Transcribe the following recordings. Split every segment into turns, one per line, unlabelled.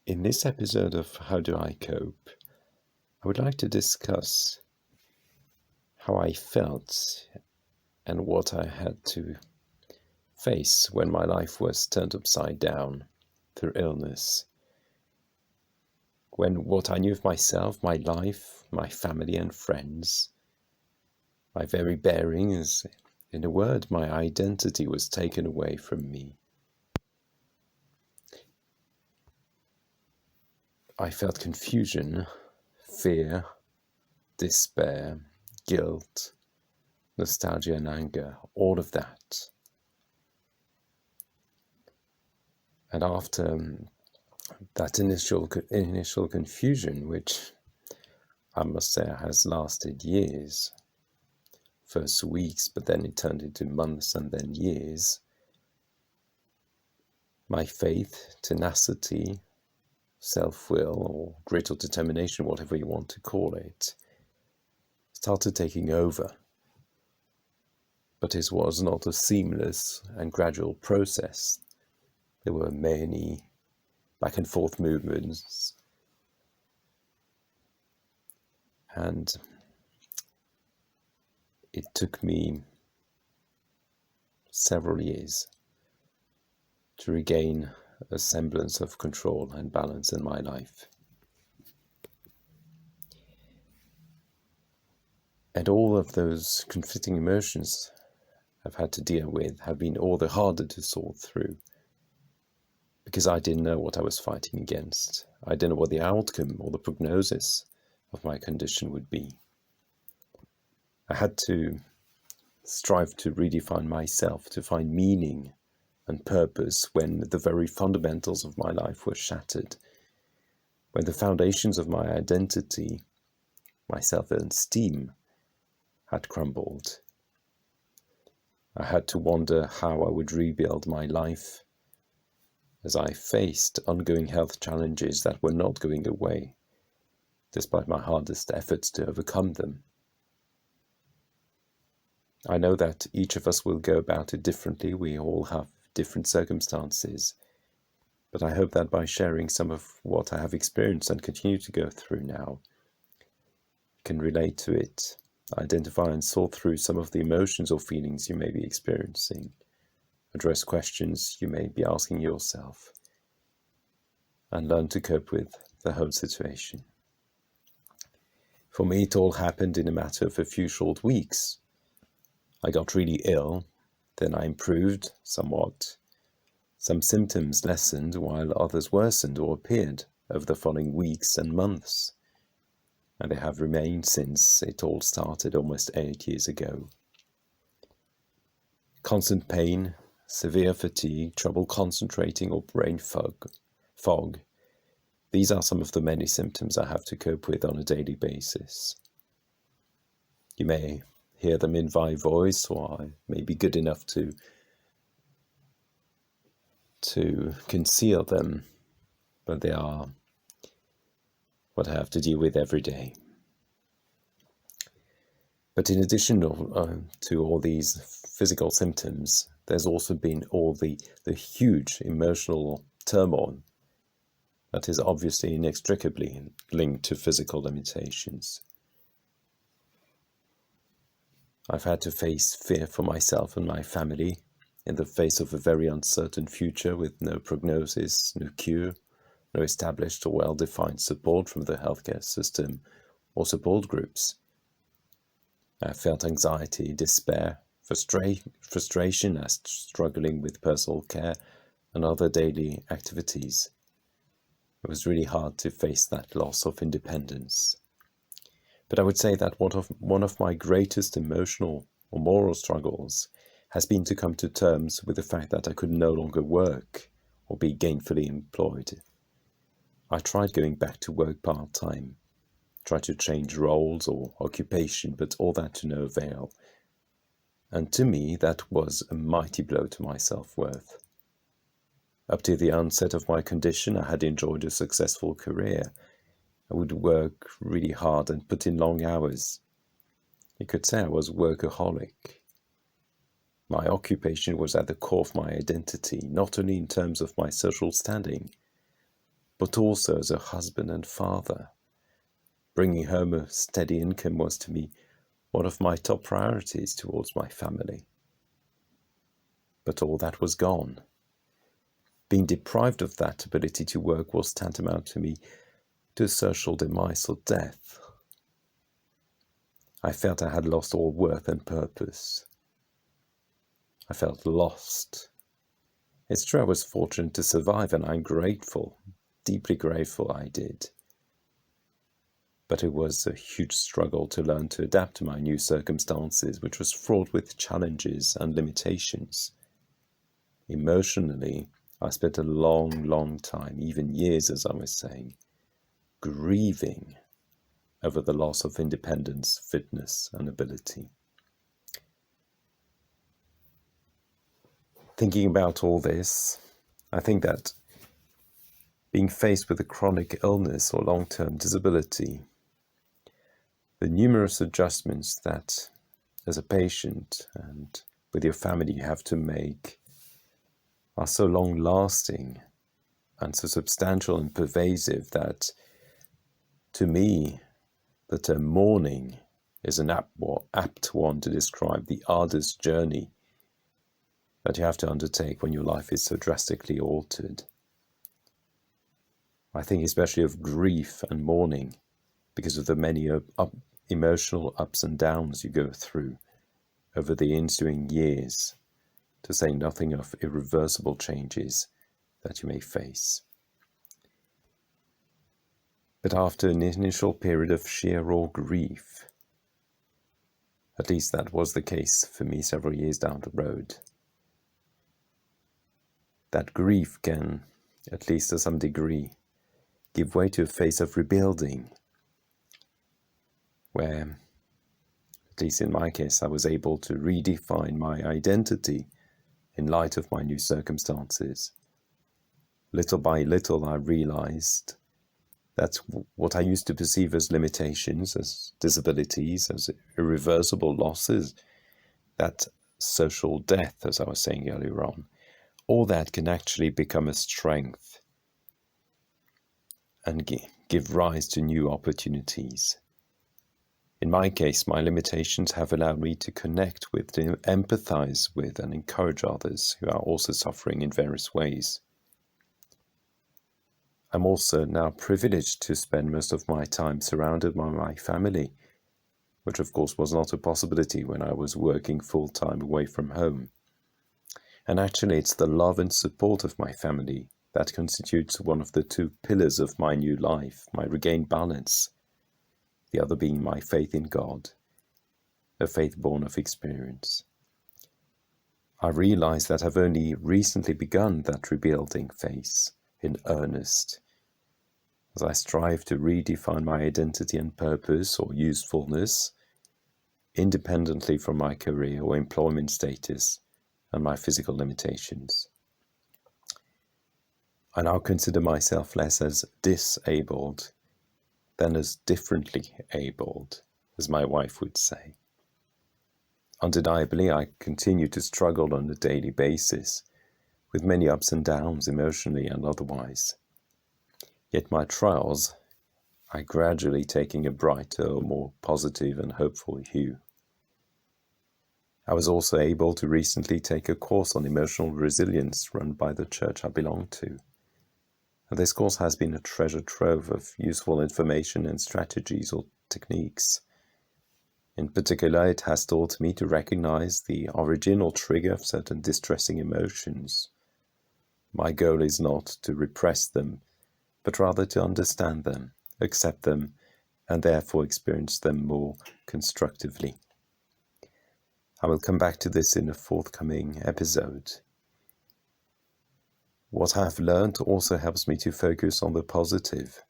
In this episode of How Do I Cope, I would like to discuss how I felt and what I had to face when my life was turned upside down through illness. When what I knew of myself, my life, my family and friends, my very bearing, as in a word, my identity was taken away from me. I felt confusion, fear, despair, guilt, nostalgia and anger, all of that. And after that initial confusion, which I must say has lasted years, first weeks, but then it turned into months and then years, my faith, tenacity, self-will, or grit or determination, whatever you want to call it, started taking over. But it was not a seamless and gradual process. There were many back and forth movements, and it took me several years to regain a semblance of control and balance in my life. And all of those conflicting emotions I've had to deal with have been all the harder to sort through, because I didn't know what I was fighting against. I didn't know what the outcome or the prognosis of my condition would be. I had to strive to redefine myself, to find meaning and purpose when the very fundamentals of my life were shattered, when the foundations of my identity, my self-esteem, had crumbled. I had to wonder how I would rebuild my life as I faced ongoing health challenges that were not going away, despite my hardest efforts to overcome them. I know that each of us will go about it differently. We all have different circumstances, but I hope that by sharing some of what I have experienced and continue to go through now, you can relate to it, identify and sort through some of the emotions or feelings you may be experiencing, address questions you may be asking yourself, and learn to cope with the whole situation. For me, it all happened in a matter of a few short weeks. I got really ill, then I improved somewhat. Some symptoms lessened while others worsened or appeared over the following weeks and months, and they have remained since it all started almost 8 years ago. Constant pain, severe fatigue, trouble concentrating or brain fog. These are some of the many symptoms I have to cope with on a daily basis. You may hear them in my voice, or I may be good enough to conceal them, but they are what I have to deal with every day. But in addition to all these physical symptoms, there's also been all the huge emotional turmoil that is obviously inextricably linked to physical limitations. I've had to face fear for myself and my family in the face of a very uncertain future with no prognosis, no cure, no established or well-defined support from the healthcare system or support groups. I felt anxiety, despair, frustration as struggling with personal care and other daily activities. It was really hard to face that loss of independence. But I would say that one of my greatest emotional or moral struggles has been to come to terms with the fact that I could no longer work or be gainfully employed. I tried going back to work part-time, tried to change roles or occupation, but all that to no avail. And to me, that was a mighty blow to my self-worth. Up to the onset of my condition, I had enjoyed a successful career. I would work really hard and put in long hours. You could say I was a workaholic. My occupation was at the core of my identity, not only in terms of my social standing, but also as a husband and father. Bringing home a steady income was to me one of my top priorities towards my family. But all that was gone. Being deprived of that ability to work was tantamount to me to social demise or death. I felt I had lost all worth and purpose. I felt lost. It's true I was fortunate to survive, and I'm grateful, deeply grateful I did. But it was a huge struggle to learn to adapt to my new circumstances, which was fraught with challenges and limitations. Emotionally, I spent a long time, even years as I was saying, grieving over the loss of independence, fitness, and ability. Thinking about all this, I think that being faced with a chronic illness or long-term disability, the numerous adjustments that as a patient and with your family you have to make are so long-lasting and so substantial and pervasive that, to me, the term mourning is an apt one to describe the arduous journey that you have to undertake when your life is so drastically altered. I think especially of grief and mourning because of the many emotional ups and downs you go through over the ensuing years, to say nothing of irreversible changes that you may face. But after an initial period of sheer raw grief, at least that was the case for me several years down the road, that grief can, at least to some degree, give way to a phase of rebuilding, where, at least in my case, I was able to redefine my identity in light of my new circumstances. Little by little, I realized that what I used to perceive as limitations, as disabilities, as irreversible losses, that social death, as I was saying earlier on, all that can actually become a strength and give rise to new opportunities. In my case, my limitations have allowed me to connect with, to empathize with, and encourage others who are also suffering in various ways. I'm also now privileged to spend most of my time surrounded by my family, which of course was not a possibility when I was working full-time away from home. And actually, it's the love and support of my family that constitutes one of the two pillars of my new life, my regained balance, the other being my faith in God, a faith born of experience. I realize that I've only recently begun that rebuilding phase in earnest, as I strive to redefine my identity and purpose or usefulness, independently from my career or employment status and my physical limitations. I now consider myself less as disabled than as differently abled, as my wife would say. Undeniably, I continue to struggle on a daily basis, with many ups and downs emotionally and otherwise. Yet my trials are gradually taking a brighter, more positive and hopeful hue. I was also able to recently take a course on emotional resilience run by the church I belong to. And this course has been a treasure trove of useful information and strategies or techniques. In particular, it has taught me to recognize the original trigger of certain distressing emotions. My goal is not to repress them, but rather to understand them, accept them, and therefore experience them more constructively. I will come back to this in a forthcoming episode. What I have learned also helps me to focus on the positive,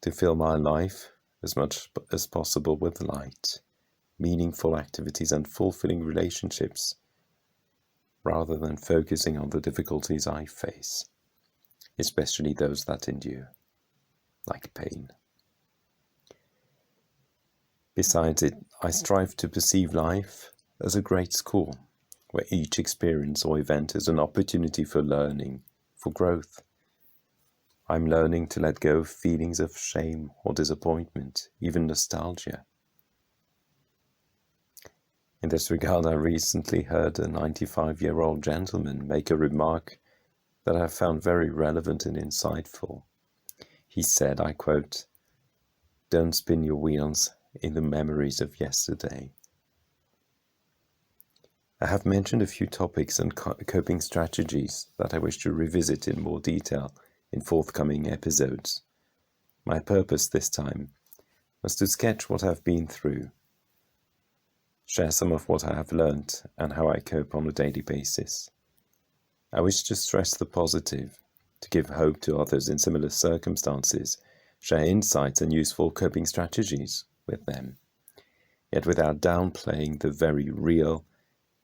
to fill my life as much as possible with light, meaningful activities and fulfilling relationships, rather than focusing on the difficulties I face, especially those that endure, like pain. Besides it, I strive to perceive life as a great school, where each experience or event is an opportunity for learning, for growth. I'm learning to let go of feelings of shame or disappointment, even nostalgia. In this regard, I recently heard a 95-year-old gentleman make a remark that I found very relevant and insightful. He said, I quote, "Don't spin your wheels in the memories of yesterday." I have mentioned a few topics and coping strategies that I wish to revisit in more detail in forthcoming episodes. My purpose this time was to sketch what I've been through, share some of what I have learned and how I cope on a daily basis. I wish to stress the positive, to give hope to others in similar circumstances, share insights and useful coping strategies with them, yet without downplaying the very real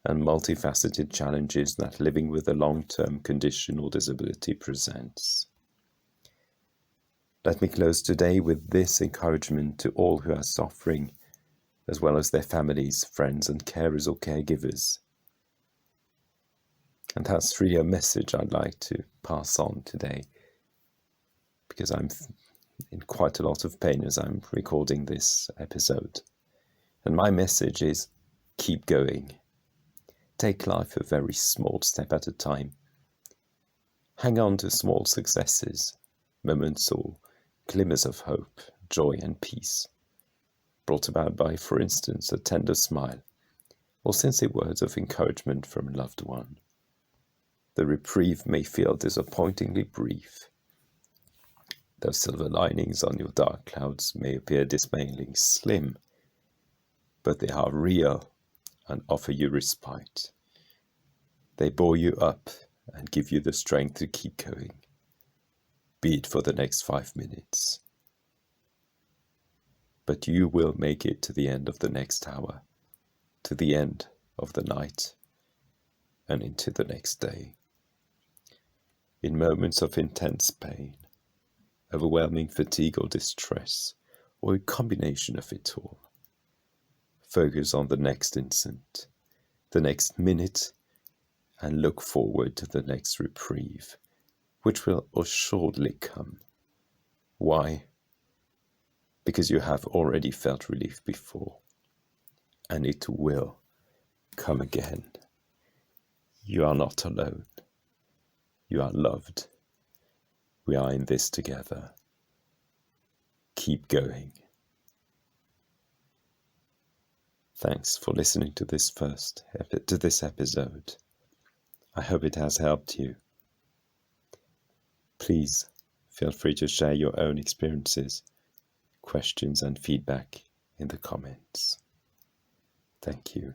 and multifaceted challenges that living with a long-term condition or disability presents. Let me close today with this encouragement to all who are suffering, as well as their families, friends and carers or caregivers. And that's really a message I'd like to pass on today, because I'm in quite a lot of pain as I'm recording this episode. And my message is, keep going. Take life a very small step at a time. Hang on to small successes, moments or glimmers of hope, joy and peace, brought about by, for instance, a tender smile or sincere words of encouragement from a loved one. The reprieve may feel disappointingly brief. Those silver linings on your dark clouds may appear dismayingly slim, but they are real and offer you respite. They buoy you up and give you the strength to keep going, be it for the next 5 minutes. But you will make it to the end of the next hour, to the end of the night, and into the next day. In moments of intense pain, overwhelming fatigue or distress, or a combination of it all, focus on the next instant, the next minute, and look forward to the next reprieve, which will assuredly come. Why? Because you have already felt relief before, and it will come again. You are not alone. You are loved. We are in this together. Keep going. Thanks for listening to this episode. I hope it has helped you. Please feel free to share your own experiences, questions and feedback in the comments. Thank you.